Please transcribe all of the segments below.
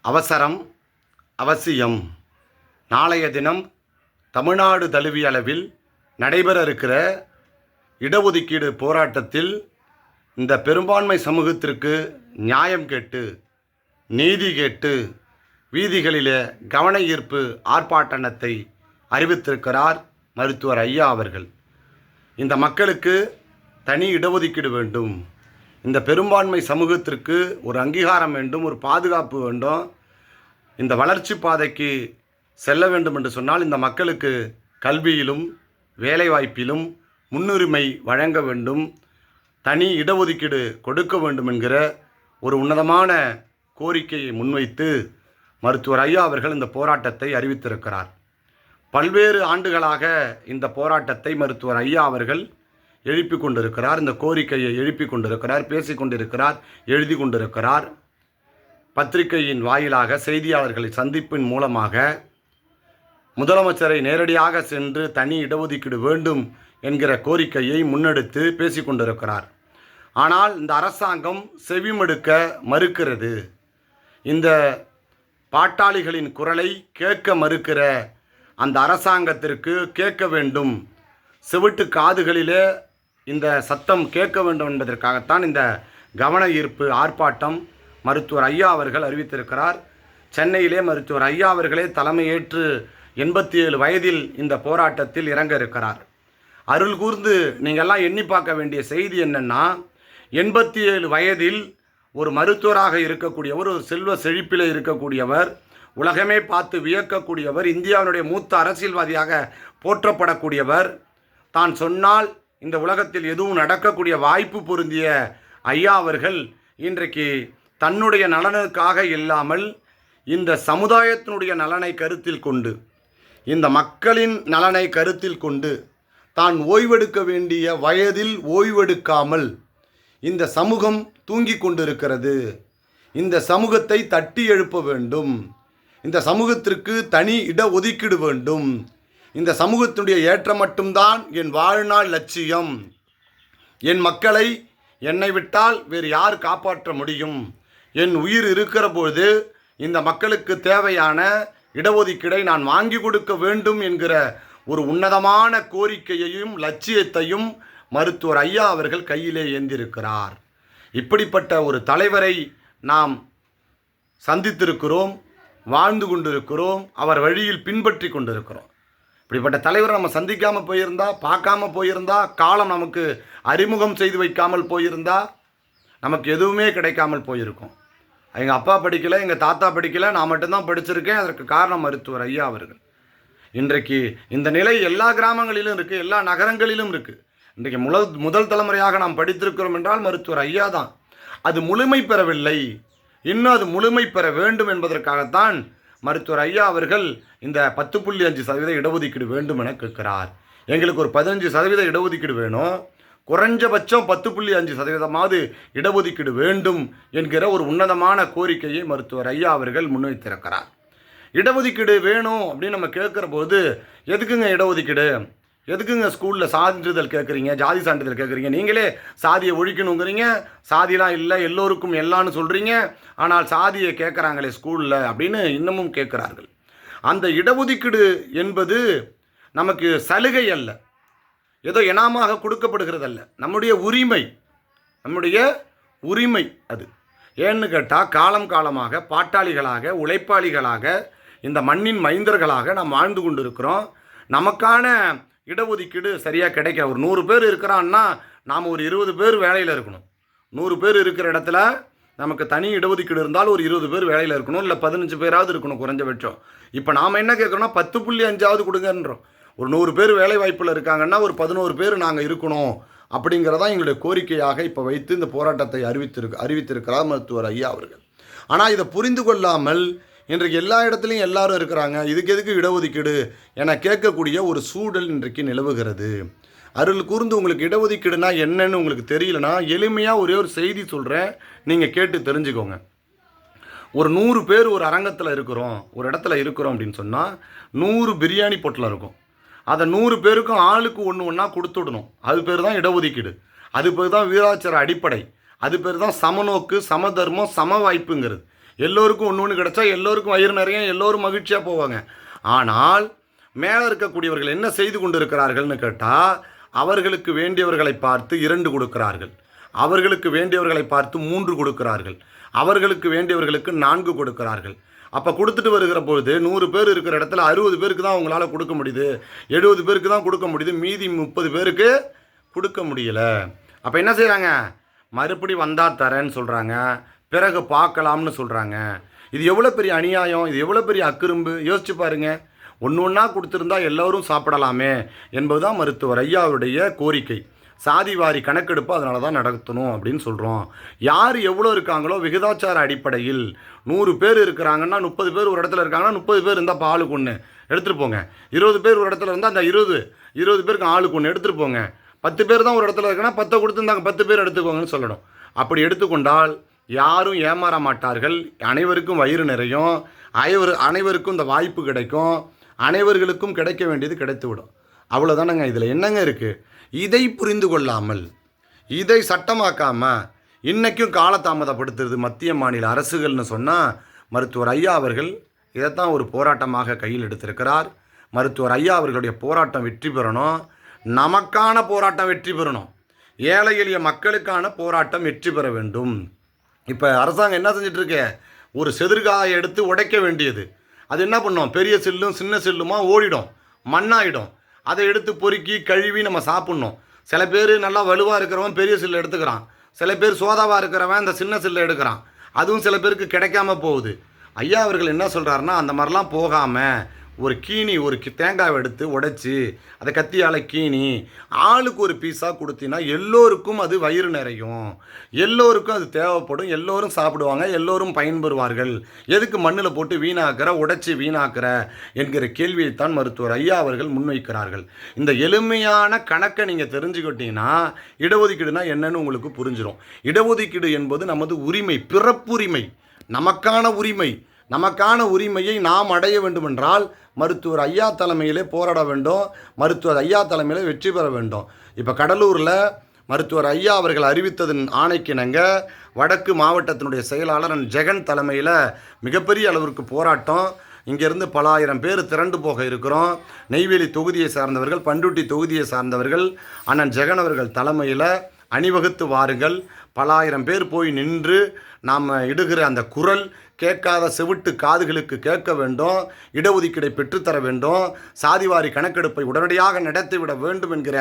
அவசரம் அவசியம். நாளைய தினம் தமிழ்நாடு தழுவிய அளவில் நடைபெற இருக்கிற இடஒதுக்கீடு போராட்டத்தில் இந்த பெரும்பான்மை சமூகத்திற்கு நியாயம் கேட்டு நீதி கேட்டு வீதிகளிலே கவன ஈர்ப்பு ஆர்ப்பாட்டத்தை அறிவித்திருக்கிறார் மருத்துவர் ஐயா அவர்கள். இந்த மக்களுக்கு தனி இடஒதுக்கீடு வேண்டும், இந்த பெரும்பான்மை சமூகத்திற்கு ஒரு அங்கீகாரம் வேண்டும், ஒரு பாதுகாப்பு வேண்டும், இந்த வளர்ச்சி பாதைக்கு செல்ல வேண்டும் என்று சொன்னால் இந்த மக்களுக்கு கல்வியிலும் வேலைவாய்ப்பிலும் முன்னுரிமை வழங்க வேண்டும், தனி இடஒதுக்கீடு கொடுக்க வேண்டும் என்கிற ஒரு உன்னதமான கோரிக்கையை முன்வைத்து மருத்துவர் ஐயா அவர்கள் இந்த போராட்டத்தை அறிவித்திருக்கிறார். பல்வேறு ஆண்டுகளாக இந்த போராட்டத்தை மருத்துவர் ஐயா அவர்கள் எழுப்பி கொண்டிருக்கிறார், இந்த கோரிக்கையை எழுப்பி கொண்டிருக்கிறார், பேசி கொண்டிருக்கிறார், எழுதி கொண்டிருக்கிறார். பத்திரிகையின் வாயிலாக செய்தியாளர்களை சந்திப்பின் மூலமாக முதலமைச்சரை நேரடியாக சென்று தனி இடஒதுக்கீடு வேண்டும் என்கிற கோரிக்கையை முன்னெடுத்து பேசி கொண்டிருக்கிறார். ஆனால் இந்த அரசாங்கம் செவிமடுக்க மறுக்கிறது. இந்த பாட்டாளிகளின் குரலை கேட்க மறுக்கிற அந்த அரசாங்கத்திற்கு கேட்க வேண்டும், செவிட்டு காதுகளிலே இந்த சத்தம் கேட்க வேண்டும் என்பதற்காகத்தான் இந்த கவன ஈர்ப்பு ஆர்ப்பாட்டம் மருத்துவர் ஐயா அவர்கள் அறிவித்திருக்கிறார். சென்னையிலே மருத்துவர் ஐயா அவர்களே தலைமையேற்று 87 வயதில் இந்த போராட்டத்தில் இறங்க இருக்கிறார். அருள் கூர்ந்து நீங்கள்லாம் எண்ணி பார்க்க வேண்டிய செய்தி என்னென்னா, 87 வயதில் ஒரு மருத்துவராக இருக்கக்கூடியவர், ஒரு செல்வ செழிப்பில் இருக்கக்கூடியவர், உலகமே பார்த்து வியக்கக்கூடியவர், இந்தியாவினுடைய மூத்த அரசியல்வாதியாக போற்றப்படக்கூடியவர், தான் சொன்னால் இந்த உலகத்தில் எதுவும் நடக்கக்கூடிய வாய்ப்பு பொருந்திய ஐயா அவர்கள் இன்றைக்கு தன்னுடைய நலனுக்காக இல்லாமல் இந்த சமுதாயத்தினுடைய நலனை கருத்தில் கொண்டு, இந்த மக்களின் நலனை கருத்தில் கொண்டு தான் ஓய்வெடுக்க வேண்டிய வயதில் ஓய்வெடுக்காமல் இந்த சமூகம் தூங்கி கொண்டிருக்கிறது, இந்த சமூகத்தை தட்டி எழுப்ப வேண்டும், இந்த சமூகத்திற்கு தனி இட ஒதுக்கீடு வேண்டும், இந்த சமூகத்தினுடைய ஏற்றம் மட்டும்தான் என் வாழ்நாள் லட்சியம், என் மக்களை என்னை விட்டால் வேறு யார் காப்பாற்ற முடியும், என் உயிர் இருக்கிற பொழுது இந்த மக்களுக்கு தேவையான இடஒதுக்கீடை நான் வாங்கி கொடுக்க வேண்டும் என்கிற ஒரு உன்னதமான கோரிக்கையையும் லட்சியத்தையும் மருத்துவர் ஐயா அவர்கள் கையிலே ஏந்திருக்கிறார். இப்படிப்பட்ட ஒரு தலைவரை நாம் சந்தித்திருக்கிறோம், வாழ்ந்து கொண்டிருக்கிறோம், அவர் வழியில் பின்பற்றி கொண்டிருக்கிறோம். இப்படிப்பட்ட தலைவரை நம்ம சந்திக்காமல் போயிருந்தா, பார்க்காம போயிருந்தா, காலம் நமக்கு அறிமுகம் செய்து வைக்காமல் போயிருந்தா நமக்கு எதுவுமே கிடைக்காமல் போயிருக்கும். எங்கள் அப்பா படிக்கலை, எங்கள் தாத்தா படிக்கலை, நான் மட்டும்தான் படிச்சிருக்கேன். அதற்கு காரணம் மருத்துவர் ஐயா அவர்கள். இன்றைக்கு இந்த நிலை எல்லா கிராமங்களிலும் இருக்குது, எல்லா நகரங்களிலும் இருக்குது. இன்றைக்கு முதல் தலைமுறையாக நாம் படித்திருக்கிறோம் என்றால் மருத்துவர் ஐயா தான். அது முழுமை பெறவில்லை, இன்னும் அது முழுமை பெற வேண்டும் என்பதற்காகத்தான் மருத்துவர் ஐயா அவர்கள் இந்த 10.5% இடஒதுக்கீடு வேண்டும் என கேட்கிறார். எங்களுக்கு ஒரு 15% இடஒதுக்கீடு வேணும், குறைஞ்சபட்சம் 10.5% இடஒதுக்கீடு வேண்டும் என்கிற ஒரு உன்னதமான கோரிக்கையை மருத்துவர் ஐயா அவர்கள் முன்வைத்திருக்கிறார். இடஒதுக்கீடு வேணும் அப்படின்னு நம்ம கேட்குற போது, எதுக்குங்க இடஒதுக்கீடு, எதுக்குங்க ஸ்கூலில் சான்றிதழ் கேட்குறீங்க, ஜாதி சான்றிதழ் கேட்குறீங்க, நீங்களே சாதியை ஒழிக்கணுங்கிறீங்க, சாதிலாம் இல்லை எல்லோருக்கும் எல்லான்னு சொல்கிறீங்க, ஆனால் சாதியை கேட்குறாங்களே ஸ்கூலில் அப்படின்னு இன்னமும் கேட்குறார்கள். அந்த இடஒதுக்கீடு என்பது நமக்கு சலுகை அல்ல, ஏதோ இனாமாக கொடுக்கப்படுகிறதல்ல, நம்முடைய உரிமை அது. ஏன்னு கேட்டால் காலம் காலமாக பாட்டாளிகளாக உழைப்பாளிகளாக இந்த மண்ணின் மைந்தர்களாக நாம் வாழ்ந்து கொண்டு இருக்கிறோம். நமக்கான இடஒதுக்கீடு சரியாக கிடைக்க, ஒரு 100 பேர் இருக்கிறான்னா நாம் ஒரு 20 பேர் வேலையில் இருக்கணும். 100 பேர் இருக்கிற இடத்துல நமக்கு தனி இடஒதுக்கீடு இருந்தால் ஒரு 20 பேர் வேலையில் இருக்கணும், இல்லை 15 பேராவது இருக்கணும் குறைஞ்சபட்சம். இப்போ நாம் என்ன கேட்குறோம்னா 10.5 கொடுங்கன்றோம். ஒரு 100 பேர் வேலை வாய்ப்பில் இருக்காங்கன்னா ஒரு 11 பேர் நாங்கள் இருக்கணும் அப்படிங்கிறதான் எங்களுடைய கோரிக்கையாக இப்போ வைத்து இந்த போராட்டத்தை அறிவித்திருக்கிறார் மருத்துவர் ஐயா அவர்கள். ஆனால் இதை புரிந்து கொள்ளாமல் இன்றைக்கு எல்லா இடத்துலையும் எல்லாரும் இருக்கிறாங்க, இதுக்கு எதுக்கு இடஒதுக்கீடு என கேட்கக்கூடிய ஒரு சூழல் இன்றைக்கு நிலவுகிறது. அருள் கூர்ந்து உங்களுக்கு இடஒதுக்கீடுனா என்னன்னு உங்களுக்கு தெரியலனா எளிமையாக ஒரே ஒரு செய்தி சொல்கிறேன், நீங்கள் கேட்டு தெரிஞ்சுக்கோங்க. ஒரு 100 பேர் ஒரு அரங்கத்தில் இருக்கிறோம், ஒரு இடத்துல இருக்கிறோம் அப்படின்னு சொன்னால் 100 பிரியாணி பொட்டலம் இருக்கும். அதை 100 பேருக்கும் ஆளுக்கு ஒன்று கொடுத்துடணும். அது பேர் தான் இடஒதுக்கீடு, அது பேர் தான் வீராச்சார அடிப்படை, அது பேர் தான் சமநோக்கு, சமதர்மம், சம வாய்ப்புங்கிறது. எல்லோருக்கும் ஒன்று ஒன்று கிடச்சா எல்லோருக்கும் வயிறு நிறைய, எல்லோரும் மகிழ்ச்சியாக போவாங்க. ஆனால் மேலே இருக்கக்கூடியவர்கள் என்ன செய்து கொண்டு இருக்கிறார்கள்னு கேட்டால், அவர்களுக்கு வேண்டியவர்களை பார்த்து 2 கொடுக்கிறார்கள், அவர்களுக்கு வேண்டியவர்களை பார்த்து 3 கொடுக்கிறார்கள், அவர்களுக்கு வேண்டியவர்களுக்கு 4 கொடுக்கிறார்கள். அப்போ கொடுத்துட்டு வருகிற பொழுது 100 பேர் இருக்கிற இடத்துல 60 பேருக்கு தான் அவங்களால கொடுக்க முடியுது, 70 பேருக்கு தான் கொடுக்க முடியுது, மீதி 30 பேருக்கு கொடுக்க முடியலை. அப்போ என்ன செய்கிறாங்க? மறுபடி வந்தால் தரேன்னு சொல்கிறாங்க, பிறகு பார்க்கலாம்னு சொல்கிறாங்க. இது எவ்வளோ பெரிய அநியாயம், இது எவ்வளோ பெரிய அக்கிரும்பு, யோசிச்சு பாருங்கள். ஒன்று ஒன்றா கொடுத்துருந்தா எல்லோரும் சாப்பிடலாமே என்பதுதான் மருத்துவர் ஐயாவுடைய கோரிக்கை. சாதிவாரி கணக்கெடுப்பு அதனால தான் நடத்தணும் அப்படின்னு சொல்கிறோம். யார் எவ்வளோ இருக்காங்களோ விகிதாச்சார அடிப்படையில் 100 பேர் இருக்கிறாங்கன்னா 30 பேர் ஒரு இடத்துல இருக்காங்கன்னா 30 பேர் இருந்தால் ஆளுக்கு ஒன்று எடுத்துகிட்டு போங்க. 20 பேர் ஒரு இடத்துல இருந்தால் அந்த 20 பேருக்கு ஆளுக்கு ஒன்று எடுத்துகிட்டு போங்க. 10 பேர் தான் ஒரு இடத்துல இருக்குன்னா 10 கொடுத்துருந்தாங்க, 10 பேர் எடுத்துக்கோங்கன்னு சொல்லணும். அப்படி எடுத்துக்கொண்டால் யாரும் ஏமாற மாட்டார்கள், அனைவருக்கும் வயிறு நிறையும், அனைவருக்கும் இந்த வாய்ப்பு கிடைக்கும், அனைவர்களுக்கும் கிடைக்க வேண்டியது கிடைத்துவிடும். அவ்வளோதானங்க. இதில் என்னங்க இருக்குது? இதை புரிந்து கொள்ளாமல், இதை சட்டமாக்காமல் இன்றைக்கும் காலதாமதப்படுத்துறது மத்திய மாநில அரசுகள்னு சொன்னால், மருத்துவர் ஐயா அவர்கள் இதைத்தான் ஒரு போராட்டமாக கையில் எடுத்திருக்கிறார். மருத்துவர் ஐயா அவர்களுடைய போராட்டம் வெற்றி பெறணும், நமக்கான போராட்டம் வெற்றி பெறணும், ஏழை எளிய மக்களுக்கான போராட்டம் வெற்றி பெற வேண்டும். இப்போ அரசாங்கம் என்ன செஞ்சிட்ருக்கு? ஒரு செதிர்காயை எடுத்து உடைக்க வேண்டியது, அது என்ன பண்ணோம்? பெரிய சில்லும் சின்ன சில்லுமா ஓடிடும், மண்ணாயிடும். அதை எடுத்து பொறுக்கி கழுவி நம்ம சாப்பிட்ணும். சில பேர் நல்லா வலுவாக இருக்கிறவன் பெரிய சில்லை எடுத்துக்கிறான், சில பேர் சோதாவாக இருக்கிறவன் இந்த சின்ன சில்லை எடுக்கிறான். அதுவும் சில பேருக்கு கிடைக்காம போகுது. ஐயா அவர்கள் என்ன சொல்கிறாருன்னா, அந்த மாதிரிலாம் போகாமல் ஒரு தேங்காவை எடுத்து உடைச்சி அதை கத்தியால் கீனி ஆளுக்கு ஒரு பீஸாக கொடுத்தீங்கன்னா எல்லோருக்கும் அது வயிறு நிறையும், எல்லோருக்கும் அது தேவைப்படும், எல்லோரும் சாப்பிடுவாங்க, எல்லோரும் பயன்பெறுவார்கள். எதுக்கு மண்ணில் போட்டு வீணாக்கிற, உடைச்சி வீணாக்கிற என்கிற கேள்வியைத்தான் மருத்துவர் ஐயா அவர்கள் முன்வைக்கிறார்கள். இந்த எளிமையான கணக்கை நீங்கள் தெரிஞ்சுக்கிட்டீங்கன்னா இடஒதுக்கீடுனா என்னன்னு உங்களுக்கு புரிஞ்சிடும். இடஒதுக்கீடு என்பது நமது உரிமை, பிறப்புரிமை, நமக்கான உரிமையை நாம் அடைய வேண்டுமென்றால் மருத்துவர் ஐயா தலைமையிலே போராட வேண்டும், மருத்துவர் ஐயா தலைமையிலே வெற்றி பெற வேண்டும். இப்போ கடலூரில் மருத்துவர் ஐயா அவர்கள் அறிவித்ததன் ஆணைக்கிணங்க வடக்கு மாவட்டத்தினுடைய செயலாளர் ஜெகன் தலைமையில் மிகப்பெரிய அளவிற்கு போராட்டம். இங்கேருந்து பல ஆயிரம் பேர் திரண்டு போக இருக்கிறோம். நெய்வேலி தொகுதியை சார்ந்தவர்கள், பண்ருட்டி தொகுதியை சார்ந்தவர்கள் அண்ணன் ஜெகன் அவர்கள் தலைமையில் அணிவகுத்து வாருங்கள். பல ஆயிரம் பேர் போய் நின்று நாம் இடுகிற அந்த குரல் கேட்காத செவிட்டு காதுகளுக்கு கேட்க வேண்டும். இடஒதுக்கீடை பெற்றுத்தர வேண்டும், சாதிவாரி கணக்கெடுப்பை உடனடியாக நடத்திவிட வேண்டும் என்கிற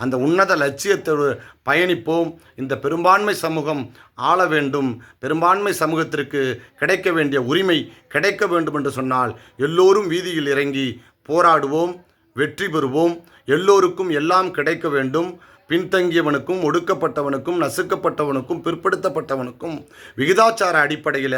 அந்த உன்னத லட்சியத்தோடு பயணிப்போம். இந்த பெரும்பான்மை சமூகம் ஆள வேண்டும், பெரும்பான்மை சமூகத்திற்கு கிடைக்க வேண்டிய உரிமை கிடைக்க வேண்டும் என்று சொன்னால் எல்லோரும் வீதியில் இறங்கி போராடுவோம், வெற்றி பெறுவோம். எல்லோருக்கும் எல்லாம் கிடைக்க வேண்டும். பின்தங்கியவனுக்கும், ஒடுக்கப்பட்டவனுக்கும், நசுக்கப்பட்டவனுக்கும், பிற்படுத்தப்பட்டவனுக்கும் விகிதாச்சார அடிப்படையில்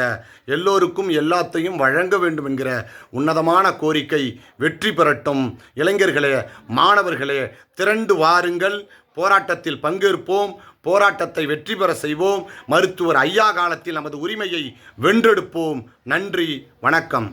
எல்லோருக்கும் எல்லாத்தையும் வழங்க வேண்டும் என்கிற உன்னதமான கோரிக்கை வெற்றி பெறட்டும். இளைஞர்களே, மாணவர்களே, திரண்டு வாருங்கள், போராட்டத்தில் பங்கேற்போம், போராட்டத்தை வெற்றி பெற செய்வோம். மருத்துவர் ஐயா காலத்தில் நமது உரிமையை வென்றெடுப்போம். நன்றி, வணக்கம்.